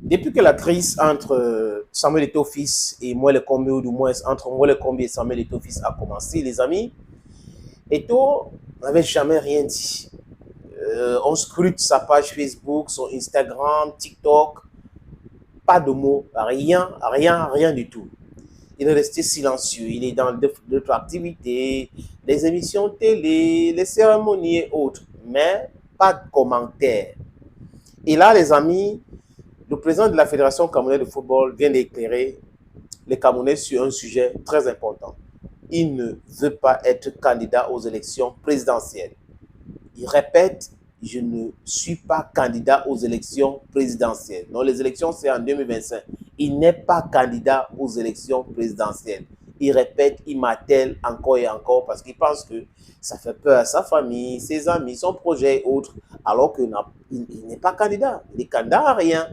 Depuis que la crise entre Samuel Eto'o-Fils et Moelle Kombi, ou du moins entre Moelle Kombi et Samuel Eto'o-Fils a commencé, les amis, Eto'o n'avait jamais rien dit. On scrute sa page Facebook, son Instagram, TikTok, pas de mots, rien, rien, rien du tout. Il est resté silencieux, il est dans d'autres activités, les émissions télé, les cérémonies et autres, mais pas de commentaires. Et là, les amis, le président de la Fédération camerounaise de football vient d'éclairer les Camerounais sur un sujet très important. Il ne veut pas être candidat aux élections présidentielles. Il répète, je ne suis pas candidat aux élections présidentielles. Non, les élections, c'est en 2025. Il n'est pas candidat aux élections présidentielles. Il répète, il martèle encore et encore parce qu'il pense que ça fait peur à sa famille, ses amis, son projet et autres, alors qu'il n'est pas candidat. Il est candidat à rien.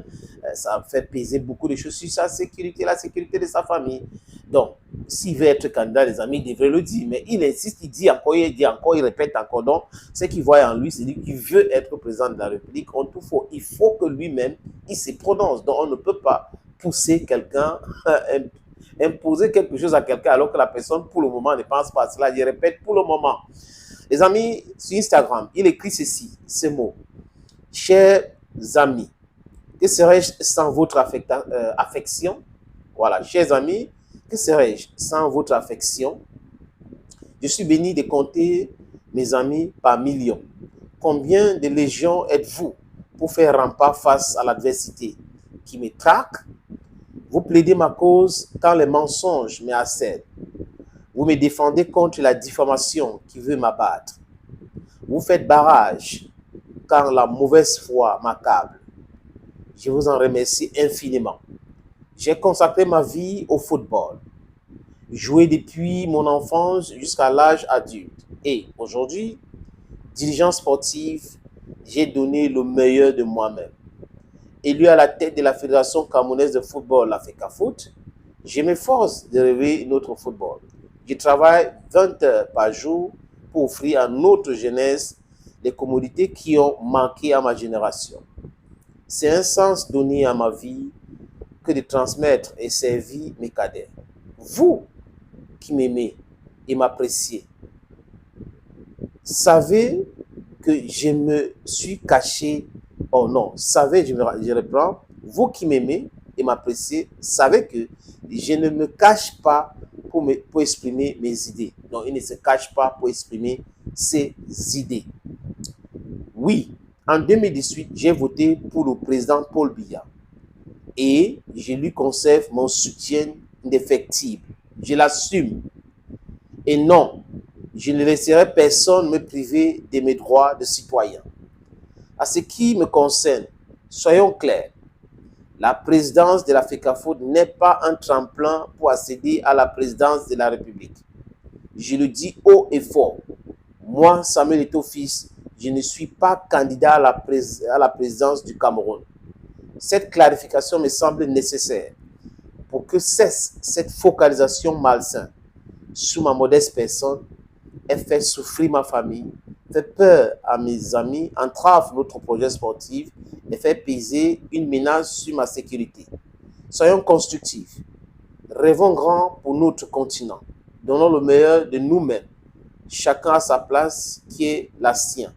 Ça fait peser beaucoup de choses sur sa sécurité, la sécurité de sa famille. Donc, s'il veut être candidat, les amis, il devrait le dire. Mais il insiste, il dit encore, il répète encore. Donc, ce qu'il voit en lui, c'est qu'il veut être président de la République. En tout faut, il faut que lui-même, il se prononce. Donc, on ne peut pas pousser quelqu'un, imposer quelque chose à quelqu'un alors que la personne, pour le moment, ne pense pas à cela. Il répète pour le moment. Les amis, sur Instagram, il écrit ceci, ces mots. Chers amis, que serais-je sans votre affection? Voilà, chers amis, que serais-je sans votre affection? Je suis béni de compter mes amis par millions. Combien de légions êtes-vous pour faire rempart face à l'adversité qui me traque? Vous plaidez ma cause quand les mensonges me harcèlent. Vous me défendez contre la diffamation qui veut m'abattre. Vous faites barrage quand la mauvaise foi m'accable. Je vous en remercie infiniment. J'ai consacré ma vie au football, joué depuis mon enfance jusqu'à l'âge adulte. Et aujourd'hui, dirigeant sportif, j'ai donné le meilleur de moi-même. Élu à la tête de la Fédération camerounaise de football, la FECAFOOT, je m'efforce de rêver notre football. Je travaille 20 heures par jour pour offrir à notre jeunesse les commodités qui ont manqué à ma génération. C'est un sens donné à ma vie que de transmettre et servir mes cadets. Vous qui m'aimez et m'appréciez, savez que je me suis caché. Oh non, savez, je reprends. Vous qui m'aimez et m'appréciez, savez que je ne me cache pas pour exprimer mes idées. Non, il ne se cache pas pour exprimer ses idées. Oui, en 2018, j'ai voté pour le président Paul Biya et je lui conserve mon soutien indéfectible. Je l'assume. Et non, je ne laisserai personne me priver de mes droits de citoyen. À ce qui me concerne, soyons clairs, la présidence de la FECAFOOT n'est pas un tremplin pour accéder à la présidence de la République. Je le dis haut et fort. Moi, Samuel Eto'o-Fils, je ne suis pas candidat à la présidence du Cameroun. Cette clarification me semble nécessaire pour que cesse cette focalisation malsaine sur ma modeste personne et fait souffrir ma famille, fait peur à mes amis, entrave notre projet sportif et fait peser une menace sur ma sécurité. Soyons constructifs. Rêvons grand pour notre continent. Donnons le meilleur de nous-mêmes. Chacun a sa place qui est la sienne.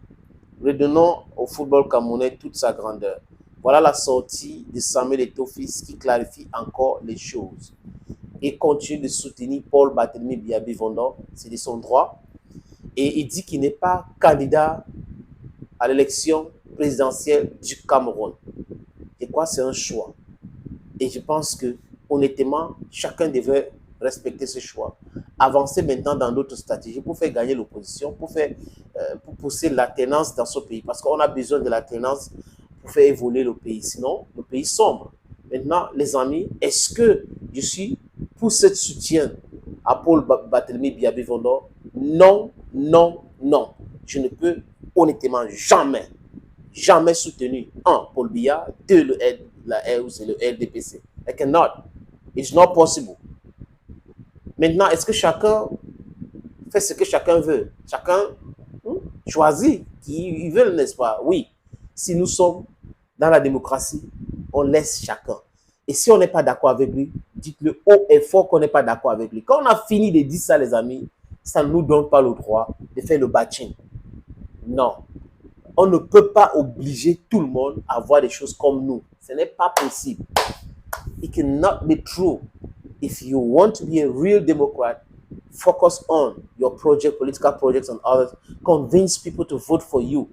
Redonnons au football camerounais toute sa grandeur. Voilà la sortie de Samuel Eto'o-Fils qui clarifie encore les choses. Et continue de soutenir Paul Barthélémy Biya-Bivondon, c'est de son droit. Et il dit qu'il n'est pas candidat à l'élection présidentielle du Cameroun. Et quoi, c'est un choix. Et je pense que, honnêtement, chacun devrait respecter ce choix. Avancer maintenant dans d'autres stratégies pour faire gagner l'opposition, pour pousser l'alternance dans ce pays. Parce qu'on a besoin de l'alternance pour faire évoluer le pays. Sinon, le pays sombre. Maintenant, les amis, est-ce que je suis pour ce soutien à Paul Barthélémy Biya-Bivondon? Non, non, non. Je ne peux honnêtement jamais soutenir un, Paul Biya, deux, la c'est le LDPC. I cannot. It's not possible. Maintenant, est-ce que chacun fait ce que chacun veut? Chacun choisit qui il veut, n'est-ce pas? Oui. Si nous sommes dans la démocratie, on laisse chacun. Et si on n'est pas d'accord avec lui, dites-le haut et fort qu'on n'est pas d'accord avec lui. Quand on a fini de dire ça, les amis, ça ne nous donne pas le droit de faire le batching. Non. On ne peut pas obliger tout le monde à voir des choses comme nous. Ce n'est pas possible. It cannot be true. If you want to be a real Democrat, focus on your project, political projects and others. Convince people to vote for you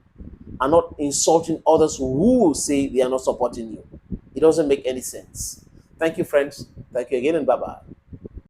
and not insulting others who will say they are not supporting you. It doesn't make any sense. Thank you, friends. Thank you again and bye-bye.